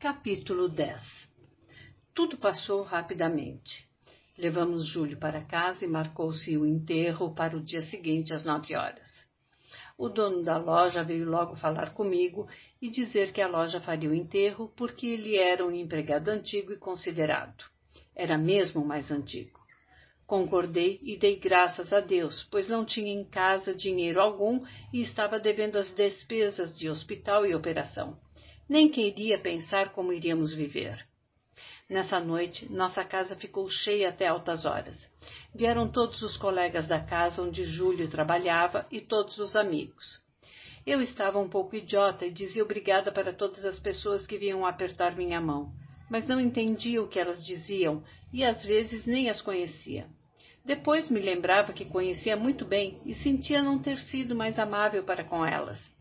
Capítulo 10. Tudo passou rapidamente. Levamos Júlio para casa e marcou-se o enterro para o dia seguinte às 9 horas. O dono da loja veio logo falar comigo e dizer que a loja faria o enterro porque ele era um empregado antigo e considerado. Era mesmo o mais antigo. Concordei e dei graças a Deus, pois não tinha em casa dinheiro algum e estava devendo as despesas de hospital e operação. Nem queria pensar como iríamos viver. Nessa noite, nossa casa ficou cheia até altas horas. Vieram todos os colegas da casa onde Júlio trabalhava e todos os amigos. Eu estava um pouco idiota e dizia obrigada para todas as pessoas que vinham apertar minha mão, mas não entendia o que elas diziam e às vezes nem as conhecia. Depois me lembrava que conhecia muito bem e sentia não ter sido mais amável para com elas.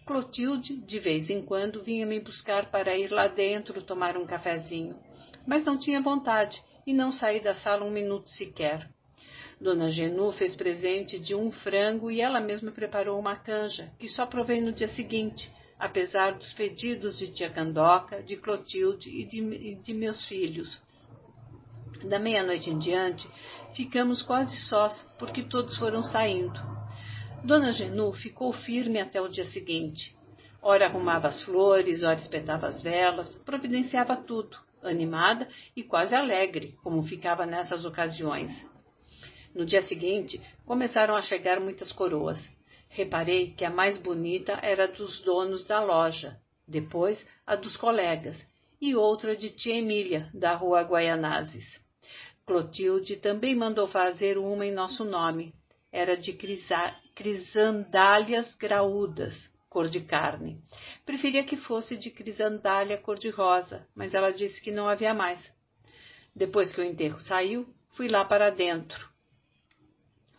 Clotilde, de vez em quando, vinha me buscar para ir lá dentro tomar um cafezinho, mas não tinha vontade e não saí da sala um minuto sequer. Dona Genu fez presente de um frango e ela mesma preparou uma canja, que só provei no dia seguinte, apesar dos pedidos de tia Candoca, de Clotilde e de meus filhos. Da meia-noite em diante, ficamos quase sós, porque todos foram saindo. Dona Genu ficou firme até o dia seguinte. Ora arrumava as flores, ora espetava as velas, providenciava tudo, animada e quase alegre, como ficava nessas ocasiões. No dia seguinte, começaram a chegar muitas coroas. Reparei que a mais bonita era dos donos da loja, depois a dos colegas, e outra de tia Emília, da rua Guaianazes. Clotilde também mandou fazer uma em nosso nome. Era de crisandálias graúdas, cor de carne. Preferia que fosse de crisandália cor-de-rosa, mas ela disse que não havia mais. Depois que o enterro saiu, fui lá para dentro,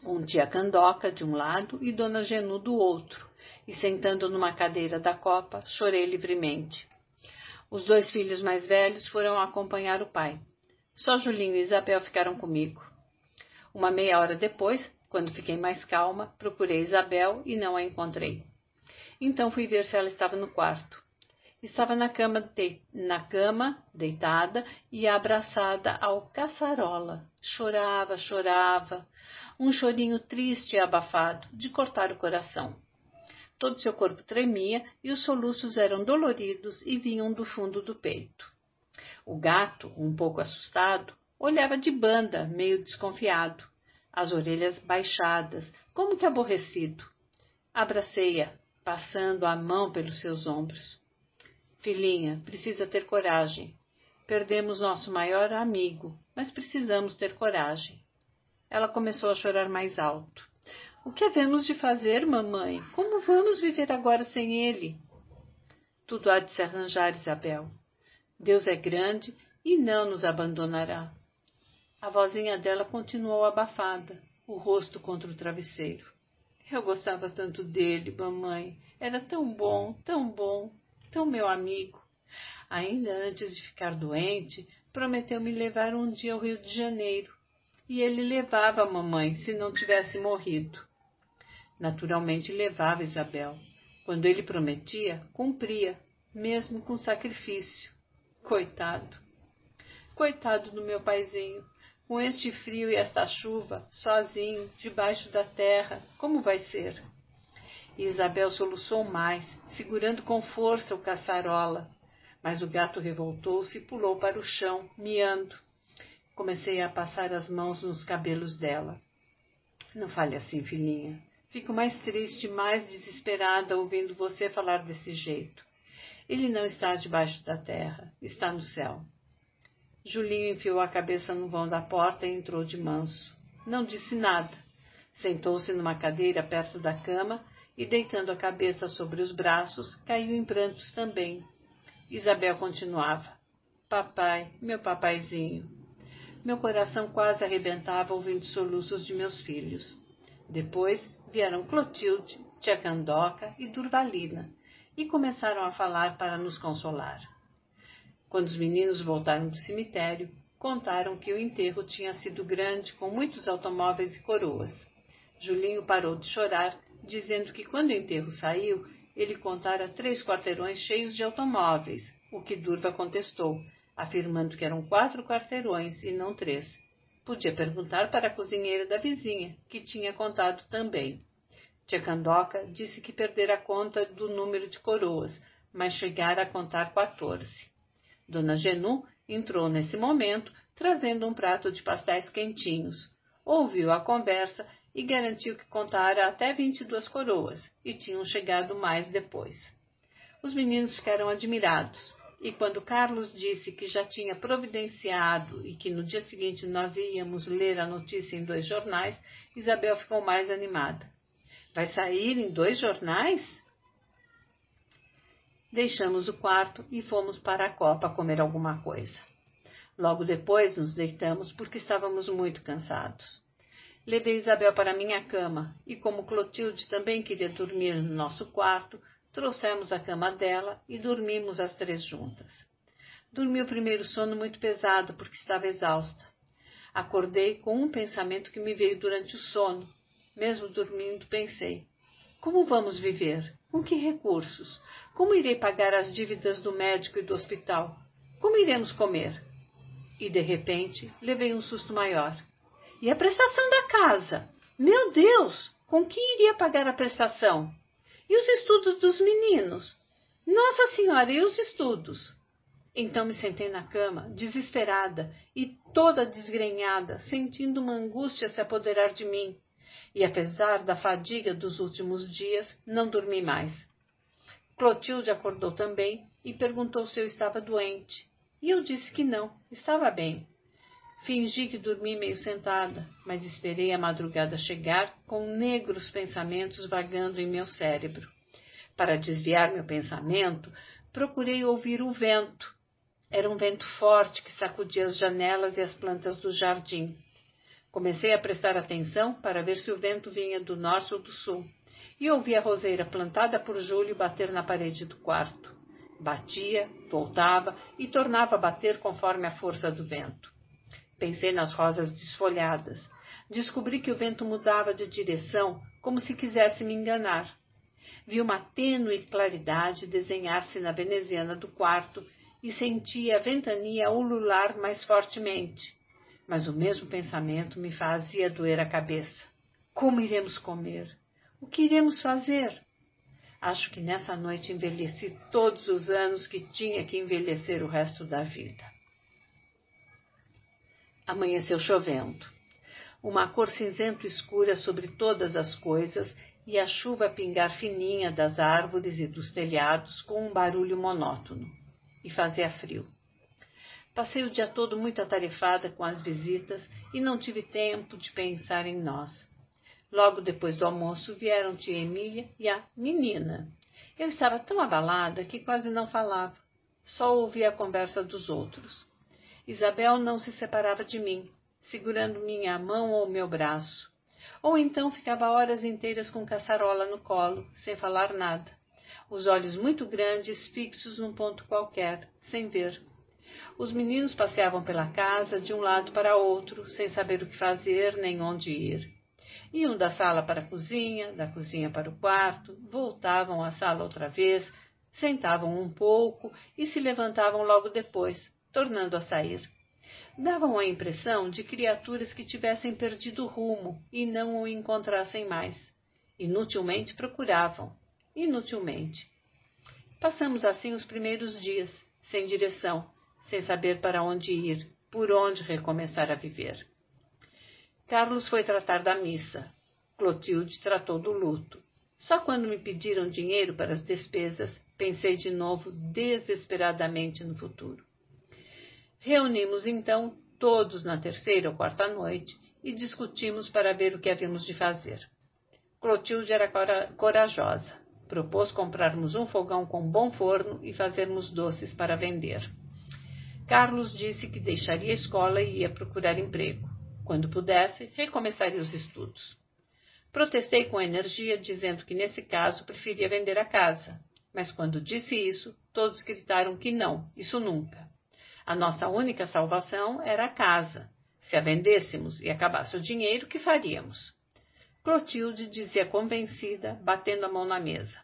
com tia Candoca de um lado e dona Genu do outro, e sentando numa cadeira da copa, chorei livremente. Os 2 filhos mais velhos foram acompanhar o pai. Só Julinho e Isabel ficaram comigo. Uma meia hora depois, quando fiquei mais calma, procurei Isabel e não a encontrei. Então fui ver se ela estava no quarto. Estava na cama, deitada e abraçada ao caçarola. Chorava, um chorinho triste e abafado, de cortar o coração. Todo seu corpo tremia e os soluços eram doloridos e vinham do fundo do peito. O gato, um pouco assustado, olhava de banda, meio desconfiado, as orelhas baixadas, como que aborrecido. Abracei-a, passando a mão pelos seus ombros. Filhinha, precisa ter coragem. Perdemos nosso maior amigo, mas precisamos ter coragem. Ela começou a chorar mais alto. O que havemos de fazer, mamãe? Como vamos viver agora sem ele? Tudo há de se arranjar, Isabel. Deus é grande e não nos abandonará. A vozinha dela continuou abafada, o rosto contra o travesseiro. Eu gostava tanto dele, mamãe. Era tão bom, tão meu amigo. Ainda antes de ficar doente, prometeu me levar um dia ao Rio de Janeiro. E ele levava a mamãe, se não tivesse morrido. Naturalmente levava Isabel. Quando ele prometia, cumpria, mesmo com sacrifício. Coitado do meu paizinho. Com este frio e esta chuva, sozinho, debaixo da terra, como vai ser? E Isabel soluçou mais, segurando com força o caçarola. Mas o gato revoltou-se e pulou para o chão, miando. Comecei a passar as mãos nos cabelos dela. Não fale assim, filhinha. Fico mais triste, mais desesperada ouvindo você falar desse jeito. Ele não está debaixo da terra, está no céu. Julinho enfiou a cabeça no vão da porta e entrou de manso. Não disse nada. Sentou-se numa cadeira perto da cama e, deitando a cabeça sobre os braços, caiu em prantos também. Isabel continuava. Papai, meu papaizinho. Meu coração quase arrebentava ouvindo soluços de meus filhos. Depois vieram Clotilde, tia Candoca e Durvalina, e começaram a falar para nos consolar. Quando os meninos voltaram do cemitério, contaram que o enterro tinha sido grande, com muitos automóveis e coroas. Julinho parou de chorar, dizendo que quando o enterro saiu, ele contara 3 quarteirões cheios de automóveis, o que Durva contestou, afirmando que eram 4 quarteirões e não 3. Podia perguntar para a cozinheira da vizinha, que tinha contado também. Tia Candoca disse que perdera a conta do número de coroas, mas chegara a contar 14. Dona Genu entrou nesse momento, trazendo um prato de pastéis quentinhos. Ouviu a conversa e garantiu que contara até 22 coroas, e tinham chegado mais depois. Os meninos ficaram admirados, e quando Carlos disse que já tinha providenciado e que no dia seguinte nós íamos ler a notícia em 2 jornais, Isabel ficou mais animada. Vai sair em 2 jornais? Deixamos o quarto e fomos para a copa comer alguma coisa. Logo depois nos deitamos porque estávamos muito cansados. Levei Isabel para minha cama e, como Clotilde também queria dormir no nosso quarto, trouxemos a cama dela e dormimos as 3 juntas. Dormi o primeiro sono muito pesado porque estava exausta. Acordei com um pensamento que me veio durante o sono. Mesmo dormindo, pensei: como vamos viver? Com que recursos? Como irei pagar as dívidas do médico e do hospital? Como iremos comer? E, de repente, levei um susto maior. E a prestação da casa? Meu Deus! Com que iria pagar a prestação? E os estudos dos meninos? Nossa Senhora, e os estudos? Então me sentei na cama, desesperada e toda desgrenhada, sentindo uma angústia se apoderar de mim. E apesar da fadiga dos últimos dias, não dormi mais. Clotilde acordou também e perguntou se eu estava doente. E eu disse que não, estava bem. Fingi que dormi meio sentada, mas esperei a madrugada chegar com negros pensamentos vagando em meu cérebro. Para desviar meu pensamento, procurei ouvir o vento. Era um vento forte que sacudia as janelas e as plantas do jardim. Comecei a prestar atenção para ver se o vento vinha do norte ou do sul, e ouvi a roseira plantada por Júlio bater na parede do quarto. Batia, voltava e tornava a bater conforme a força do vento. Pensei nas rosas desfolhadas. Descobri que o vento mudava de direção, como se quisesse me enganar. Vi uma tênue claridade desenhar-se na veneziana do quarto e senti a ventania ulular mais fortemente. Mas o mesmo pensamento me fazia doer a cabeça. Como iremos comer? O que iremos fazer? Acho que nessa noite envelheci todos os anos que tinha que envelhecer o resto da vida. Amanheceu chovendo. Uma cor cinzento escura sobre todas as coisas e a chuva a pingar fininha das árvores e dos telhados com um barulho monótono. E fazia frio. Passei o dia todo muito atarefada com as visitas e não tive tempo de pensar em nós. Logo depois do almoço vieram tia Emília e a menina. Eu estava tão abalada que quase não falava. Só ouvia a conversa dos outros. Isabel não se separava de mim, segurando minha mão ou meu braço. Ou então ficava horas inteiras com caçarola no colo, sem falar nada. Os olhos muito grandes fixos num ponto qualquer, sem ver. Os meninos passeavam pela casa de um lado para outro, sem saber o que fazer nem onde ir. Iam da sala para a cozinha, da cozinha para o quarto, voltavam à sala outra vez, sentavam um pouco e se levantavam logo depois, tornando a sair. Davam a impressão de criaturas que tivessem perdido o rumo e não o encontrassem mais. Inutilmente procuravam. Inutilmente. Passamos assim os primeiros dias, sem direção, sem saber para onde ir, por onde recomeçar a viver. Carlos foi tratar da missa. Clotilde tratou do luto. Só quando me pediram dinheiro para as despesas, pensei de novo desesperadamente no futuro. Reunimos então todos na 3ª ou 4ª noite e discutimos para ver o que havíamos de fazer. Clotilde era corajosa. Propôs comprarmos um fogão com bom forno e fazermos doces para vender. Carlos disse que deixaria a escola e ia procurar emprego. Quando pudesse, recomeçaria os estudos. Protestei com energia, dizendo que nesse caso preferia vender a casa. Mas quando disse isso, todos gritaram que não, isso nunca. A nossa única salvação era a casa. Se a vendêssemos e acabasse o dinheiro, que faríamos? Clotilde dizia convencida, batendo a mão na mesa.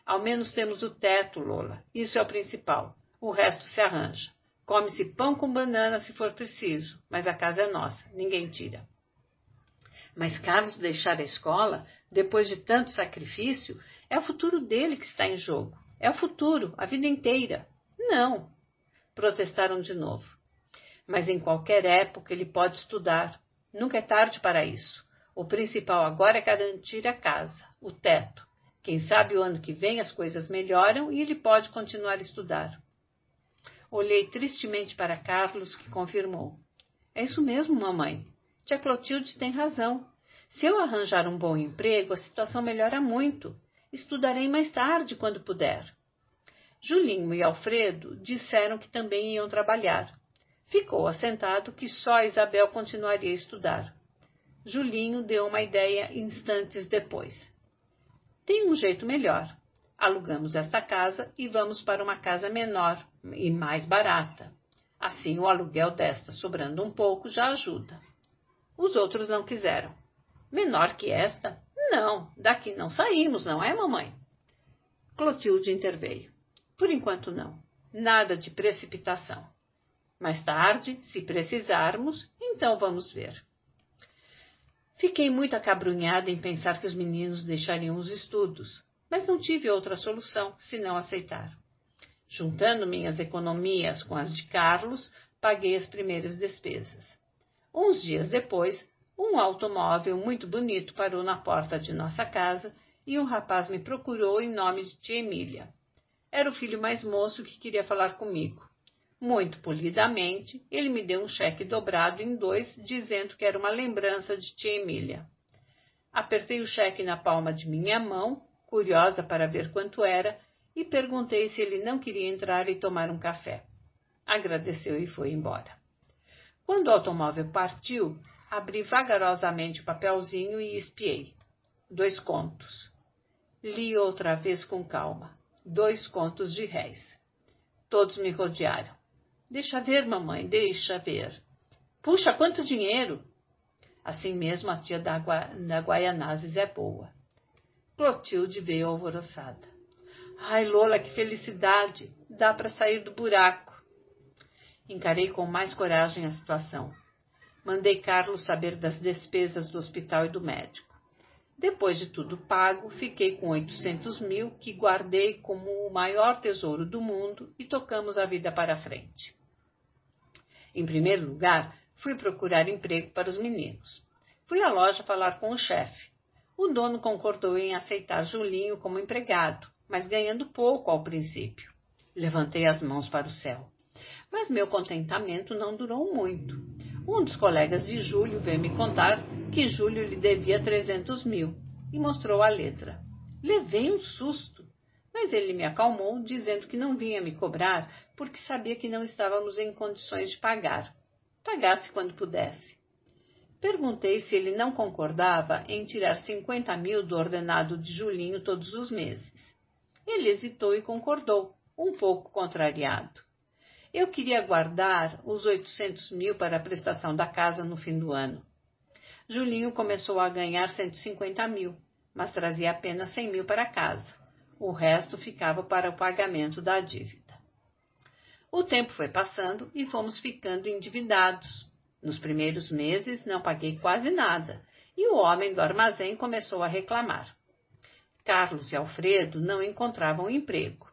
Ao menos temos o teto, Lola. Isso é o principal. O resto se arranja. Come-se pão com banana se for preciso, mas a casa é nossa, ninguém tira. Mas Carlos deixar a escola, depois de tanto sacrifício, é o futuro dele que está em jogo. É o futuro, a vida inteira. Não, protestaram de novo. Mas em qualquer época ele pode estudar. Nunca é tarde para isso. O principal agora é garantir a casa, o teto. Quem sabe o ano que vem as coisas melhoram e ele pode continuar a estudar. Olhei tristemente para Carlos, que confirmou. É isso mesmo, mamãe. Tia Clotilde tem razão. Se eu arranjar um bom emprego, a situação melhora muito. Estudarei mais tarde, quando puder. Julinho e Alfredo disseram que também iam trabalhar. Ficou assentado que só Isabel continuaria a estudar. Julinho deu uma ideia instantes depois. Tem um jeito melhor. Alugamos esta casa e vamos para uma casa menor e mais barata. Assim o aluguel desta, sobrando um pouco, já ajuda. Os outros não quiseram. Menor que esta? Não, daqui não saímos, não é, mamãe? Clotilde interveio. Por enquanto não. Nada de precipitação. Mais tarde, se precisarmos, então vamos ver. Fiquei muito acabrunhada em pensar que os meninos deixariam os estudos, mas não tive outra solução senão aceitar. Juntando minhas economias com as de Carlos, paguei as primeiras despesas. Uns dias depois, um automóvel muito bonito parou na porta de nossa casa e um rapaz me procurou em nome de tia Emília. Era o filho mais moço que queria falar comigo. Muito polidamente, ele me deu um cheque dobrado em 2, dizendo que era uma lembrança de tia Emília. Apertei o cheque na palma de minha mão, curiosa para ver quanto era, e perguntei se ele não queria entrar e tomar um café. Agradeceu e foi embora. Quando o automóvel partiu, abri vagarosamente o papelzinho e espiei. 2 contos. Li outra vez com calma. 2 contos de réis. Todos me rodearam. Deixa ver, mamãe, deixa ver. Puxa, quanto dinheiro! Assim mesmo a tia da Guaianazes é boa. Clotilde veio alvoroçada. Ai, Lola, que felicidade! Dá para sair do buraco. Encarei com mais coragem a situação. Mandei Carlos saber das despesas do hospital e do médico. Depois de tudo pago, fiquei com 800 mil que guardei como o maior tesouro do mundo e tocamos a vida para frente. Em primeiro lugar, fui procurar emprego para os meninos. Fui à loja falar com o chefe. O dono concordou em aceitar Julinho como empregado, mas ganhando pouco ao princípio. Levantei as mãos para o céu. Mas meu contentamento não durou muito. Um dos colegas de Júlio veio me contar que Júlio lhe devia 300 mil e mostrou a letra. Levei um susto, mas ele me acalmou, dizendo que não vinha me cobrar porque sabia que não estávamos em condições de pagar. Pagasse quando pudesse. Perguntei se ele não concordava em tirar 50 mil do ordenado de Julinho todos os meses. Ele hesitou e concordou, um pouco contrariado. Eu queria guardar os 800 mil para a prestação da casa no fim do ano. Julinho começou a ganhar 150 mil, mas trazia apenas 100 mil para casa. O resto ficava para o pagamento da dívida. O tempo foi passando e fomos ficando endividados. Nos primeiros meses não paguei quase nada e o homem do armazém começou a reclamar. Carlos e Alfredo não encontravam emprego.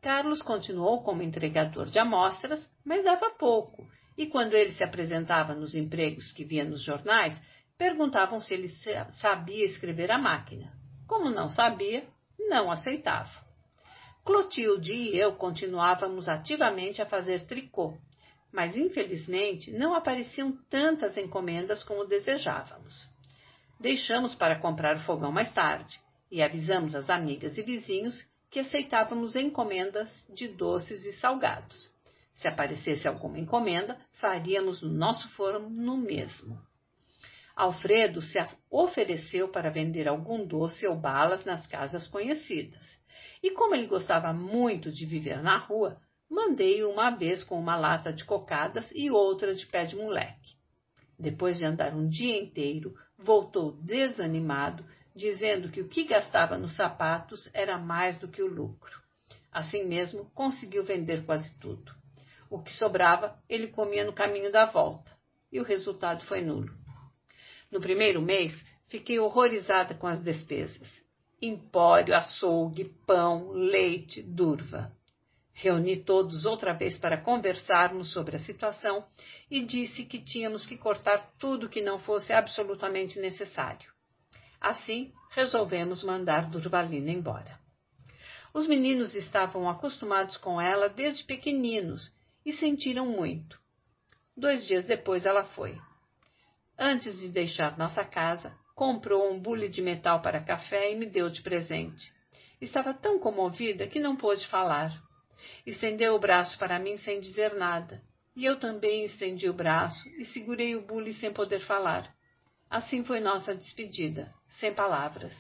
Carlos continuou como entregador de amostras, mas dava pouco, e quando ele se apresentava nos empregos que via nos jornais, perguntavam se ele sabia escrever à máquina. Como não sabia, não aceitava. Clotilde e eu continuávamos ativamente a fazer tricô, mas infelizmente não apareciam tantas encomendas como desejávamos. Deixamos para comprar o fogão mais tarde e avisamos as amigas e vizinhos que aceitávamos encomendas de doces e salgados. Se aparecesse alguma encomenda, faríamos no nosso forno no mesmo. Alfredo se ofereceu para vender algum doce ou balas nas casas conhecidas. E como ele gostava muito de viver na rua, mandei-o uma vez com uma lata de cocadas e outra de pé de moleque. Depois de andar um dia inteiro, voltou desanimado, dizendo que o que gastava nos sapatos era mais do que o lucro. Assim mesmo, conseguiu vender quase tudo. O que sobrava, ele comia no caminho da volta, e o resultado foi nulo. No primeiro mês, fiquei horrorizada com as despesas. Empório, açougue, pão, leite, durva. Reuni todos outra vez para conversarmos sobre a situação e disse que tínhamos que cortar tudo que não fosse absolutamente necessário. Assim, resolvemos mandar Durvalina embora. Os meninos estavam acostumados com ela desde pequeninos e sentiram muito. 2 dias depois ela foi. Antes de deixar nossa casa, comprou um bule de metal para café e me deu de presente. Estava tão comovida que não pôde falar. Estendeu o braço para mim sem dizer nada, e eu também estendi o braço e segurei o bule sem poder falar. Assim foi nossa despedida, sem palavras.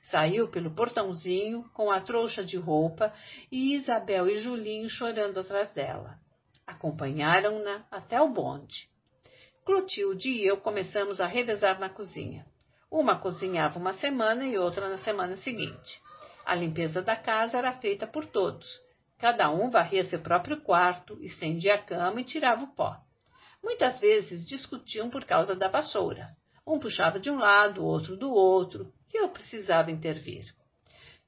Saiu pelo portãozinho, com a trouxa de roupa, e Isabel e Julinho chorando atrás dela. Acompanharam-na até o bonde. Clotilde e eu começamos a revezar na cozinha. Uma cozinhava uma semana e outra na semana seguinte. A limpeza da casa era feita por todos. Cada um varria seu próprio quarto, estendia a cama e tirava o pó. Muitas vezes discutiam por causa da vassoura. Um puxava de um lado, o outro do outro, e eu precisava intervir.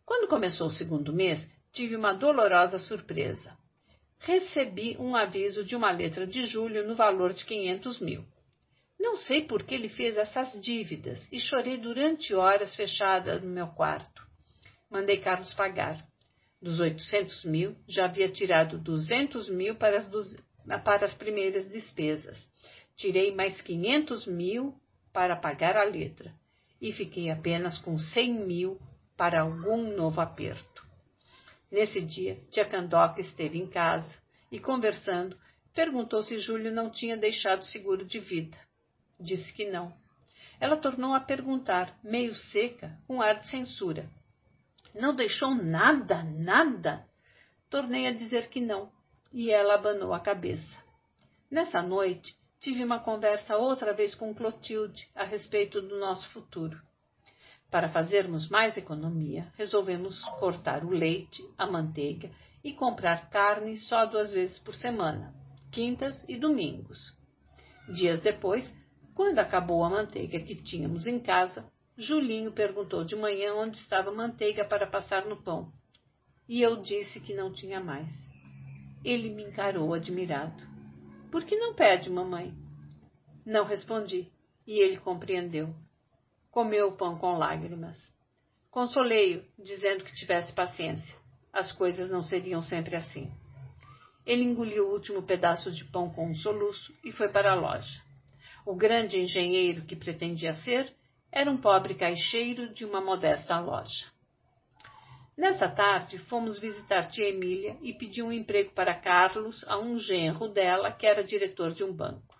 Quando começou o segundo mês, tive uma dolorosa surpresa. Recebi um aviso de uma letra de Júlio no valor de 500 mil. Não sei por que ele fez essas dívidas e chorei durante horas fechada no meu quarto. Mandei Carlos pagar. Dos 800 mil, já havia tirado 200 mil para as primeiras despesas. Tirei mais 500 mil para pagar a letra e fiquei apenas com 100 mil para algum novo aperto. Nesse dia, tia Candoca esteve em casa e, conversando, perguntou se Júlio não tinha deixado seguro de vida. Disse que não. Ela tornou a perguntar, meio seca, com ar de censura. Não deixou nada, nada? Tornei a dizer que não, e ela abanou a cabeça. Nessa noite, tive uma conversa outra vez com Clotilde a respeito do nosso futuro. Para fazermos mais economia, resolvemos cortar o leite, a manteiga e comprar carne só 2 vezes por semana, quintas e domingos. Dias depois, quando acabou a manteiga que tínhamos em casa, Julinho perguntou de manhã onde estava a manteiga para passar no pão. E eu disse que não tinha mais. Ele me encarou admirado. Por que não pede, mamãe? Não respondi, e ele compreendeu. Comeu o pão com lágrimas. Consolei-o, dizendo que tivesse paciência. As coisas não seriam sempre assim. Ele engoliu o último pedaço de pão com um soluço e foi para a loja. O grande engenheiro que pretendia ser era um pobre caixeiro de uma modesta loja. Nessa tarde, fomos visitar tia Emília e pedir um emprego para Carlos a um genro dela, que era diretor de um banco.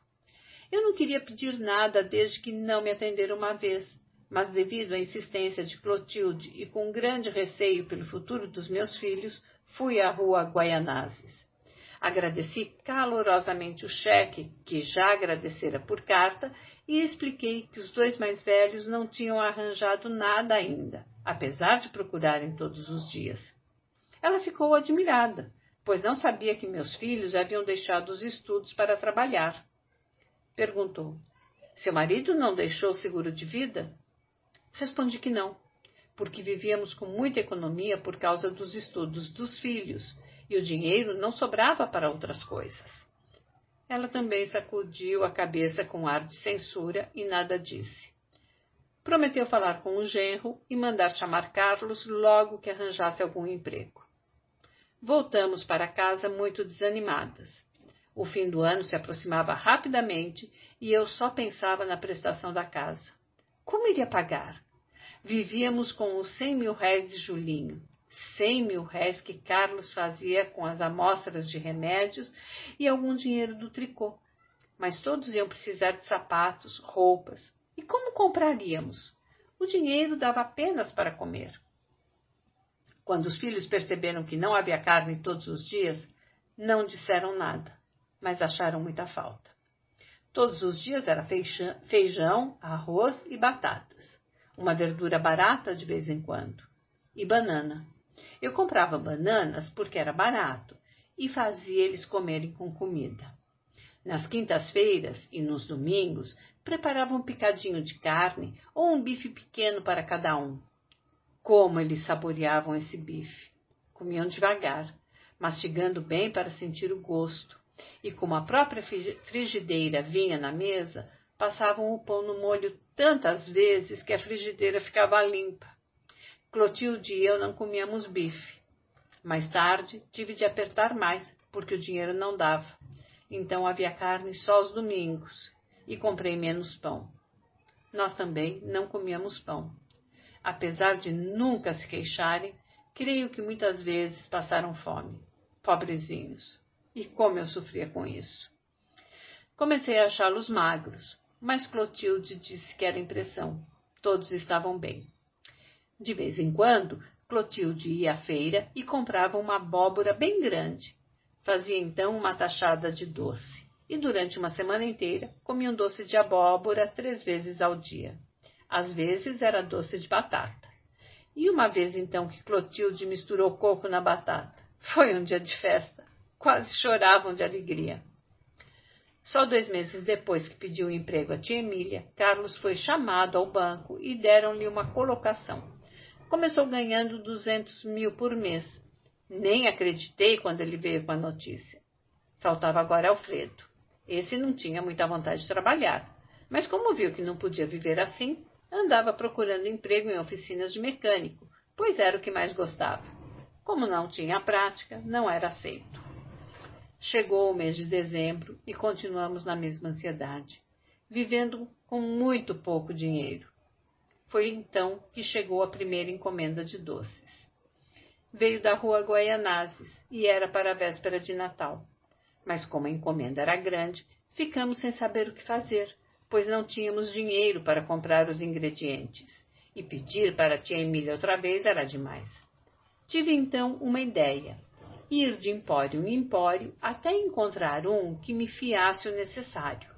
Eu não queria pedir nada desde que não me atenderam uma vez, mas devido à insistência de Clotilde e com grande receio pelo futuro dos meus filhos, fui à rua Guaianazes. Agradeci calorosamente o cheque, que já agradecera por carta, e expliquei que os 2 mais velhos não tinham arranjado nada ainda, apesar de procurarem todos os dias. Ela ficou admirada, pois não sabia que meus filhos haviam deixado os estudos para trabalhar. Perguntou, seu marido não deixou seguro de vida? Respondi que não, porque vivíamos com muita economia por causa dos estudos dos filhos, e o dinheiro não sobrava para outras coisas. Ela também sacudiu a cabeça com ar de censura e nada disse. Prometeu falar com o genro e mandar chamar Carlos logo que arranjasse algum emprego. Voltamos para casa muito desanimadas. O fim do ano se aproximava rapidamente e eu só pensava na prestação da casa. Como iria pagar? Vivíamos com os 100 mil réis de Julinho, 100 mil réis que Carlos fazia com as amostras de remédios e algum dinheiro do tricô. Mas todos iam precisar de sapatos, roupas. E como compraríamos? O dinheiro dava apenas para comer. Quando os filhos perceberam que não havia carne todos os dias, não disseram nada, mas acharam muita falta. Todos os dias era feijão, arroz e batatas, uma verdura barata de vez em quando, e banana. Eu comprava bananas porque era barato e fazia eles comerem com comida. Nas quintas-feiras e nos domingos, preparava um picadinho de carne ou um bife pequeno para cada um. Como eles saboreavam esse bife! Comiam devagar, mastigando bem para sentir o gosto, e como a própria frigideira vinha na mesa, passavam o pão no molho tantas vezes que a frigideira ficava limpa. Clotilde e eu não comíamos bife. Mais tarde, tive de apertar mais, porque o dinheiro não dava. Então havia carne só aos domingos, e comprei menos pão. Nós também não comíamos pão. Apesar de nunca se queixarem, creio que muitas vezes passaram fome. Pobrezinhos. E como eu sofria com isso. Comecei a achá-los magros, mas Clotilde disse que era impressão. Todos estavam bem. De vez em quando, Clotilde ia à feira e comprava uma abóbora bem grande. Fazia então uma tachada de doce. E durante uma semana inteira, comia um doce de abóbora 3 vezes ao dia. Às vezes era doce de batata. E uma vez então que Clotilde misturou coco na batata. Foi um dia de festa. Quase choravam de alegria. Só 2 meses depois que pediu um emprego à tia Emília, Carlos foi chamado ao banco e deram-lhe uma colocação. Começou ganhando 200 mil por mês. Nem acreditei quando ele veio com a notícia. Faltava agora Alfredo. Esse não tinha muita vontade de trabalhar, mas como viu que não podia viver assim, andava procurando emprego em oficinas de mecânico, pois era o que mais gostava. Como não tinha prática, não era aceito. Chegou o mês de dezembro e continuamos na mesma ansiedade, vivendo com muito pouco dinheiro. Foi então que chegou a primeira encomenda de doces. Veio da rua Guaianazes e era para a véspera de Natal. Mas como a encomenda era grande, ficamos sem saber o que fazer, pois não tínhamos dinheiro para comprar os ingredientes. E pedir para a tia Emília outra vez era demais. Tive então uma ideia. Ir de empório em empório até encontrar um que me fiasse o necessário.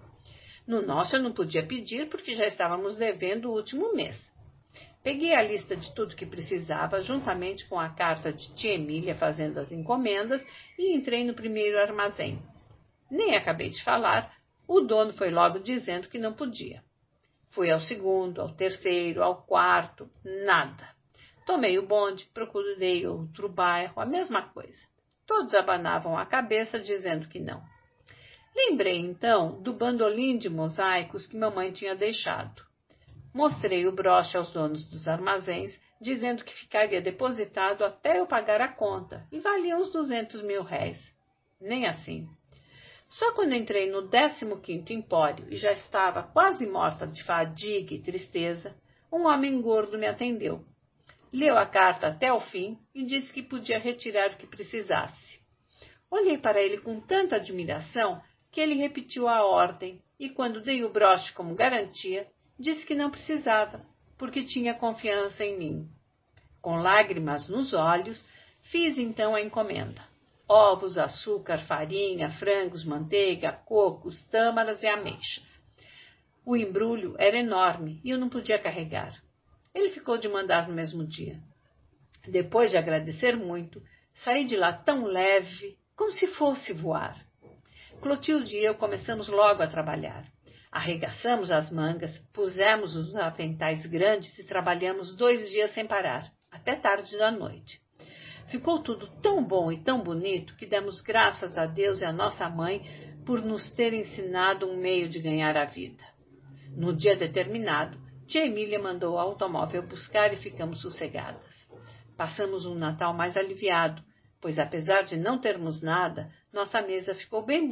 No nosso eu não podia pedir porque já estávamos devendo o último mês. Peguei a lista de tudo que precisava, juntamente com a carta de tia Emília fazendo as encomendas, e entrei no primeiro armazém. Nem acabei de falar, o dono foi logo dizendo que não podia. Fui ao segundo, ao terceiro, ao quarto, nada. Tomei o bonde, procurei outro bairro, a mesma coisa. Todos abanavam a cabeça, dizendo que não. Lembrei, então, do bandolim de mosaicos que mamãe tinha deixado. Mostrei o broche aos donos dos armazéns, dizendo que ficaria depositado até eu pagar a conta, e valia uns 200 mil réis. Nem assim. Só quando entrei no 15º empório e já estava quase morta de fadiga e tristeza, um homem gordo me atendeu. Leu a carta até o fim e disse que podia retirar o que precisasse. Olhei para ele com tanta admiração que ele repetiu a ordem e, quando dei o broche como garantia, disse que não precisava, porque tinha confiança em mim. Com lágrimas nos olhos, fiz então a encomenda. Ovos, açúcar, farinha, frangos, manteiga, cocos, tâmaras e ameixas. O embrulho era enorme e eu não podia carregar. Ele ficou de mandar no mesmo dia. Depois de agradecer muito, saí de lá tão leve, como se fosse voar. Clotilde e eu começamos logo a trabalhar. Arregaçamos as mangas, pusemos os aventais grandes e trabalhamos 2 dias sem parar, até tarde da noite. Ficou tudo tão bom e tão bonito que demos graças a Deus e a nossa mãe por nos ter ensinado um meio de ganhar a vida. No dia determinado, tia Emília mandou o automóvel buscar e ficamos sossegadas. Passamos um Natal mais aliviado, pois apesar de não termos nada, nossa mesa ficou bem